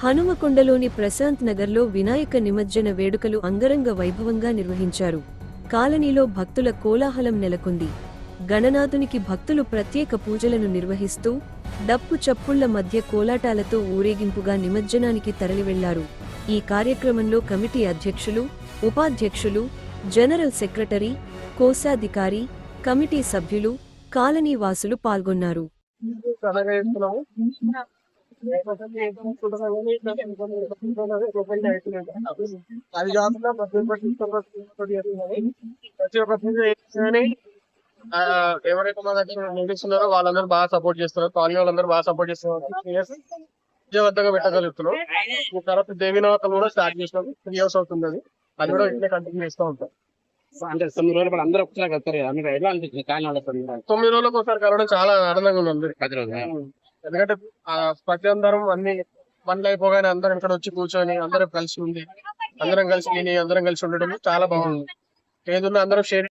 హనుమకొండలోని ప్రశాంత్ నగర్లో వినాయక నిమజ్జన వేడుకలు అంగరంగ వైభవంగా నిర్వహించారు. కాలనీలో భక్తుల కోలాహలం నెలకొంది. గణనాథునికి భక్తులు ప్రత్యేక పూజలను నిర్వహిస్తూ డప్పు చప్పుళ్ల మధ్య కోలాటాలతో ఊరేగింపుగా నిమజ్జనానికి తరలివెళ్లారు. ఈ కార్యక్రమంలో కమిటీ అధ్యక్షులు, ఉపాధ్యక్షులు, జనరల్ సెక్రటరీ, కోశాధికారి, కమిటీ సభ్యులు, కాలనీ వాసులు పాల్గొన్నారు. అది కాకుండా ప్రతి ఒక్క పూజ ఎవరైతే మా దగ్గర లేడీస్ ఉన్నారో వాళ్ళందరూ బాగా సపోర్ట్ చేస్తున్నారు. కాలనీ వాళ్ళందరూ బాగా సపోర్ట్ చేస్తున్నారు. విజయవంతంగా పెట్టగలుగుతున్నాం. తర్వాత దేవి నవకలు కూడా స్టార్ట్ చేసినాం. 3 years అవుతుంది. అది కూడా ఇట్లా కంటిన్యూ చేస్తూ ఉంటాం. అంటే 9 రోజులు అందరూ ఒకసారి కలుస్తారు కదా, మీరు ఎలా అనిపిస్తుంది? కానీ 9 రోజులకు ఒకసారి కలవడం చాలా ఆనందంగా ఉంది అందరికి. 10 రోజులు ఎందుకంటే ప్రతి అందరం అన్ని పనులు అయిపోగానే అందరం ఇక్కడ వచ్చి కూర్చొని అందరం కలిసి ఉంది, అందరం కలిసి తిని అందరం కలిసి ఉండడం చాలా బాగుంది. ఏదున్నా అందరం షేర్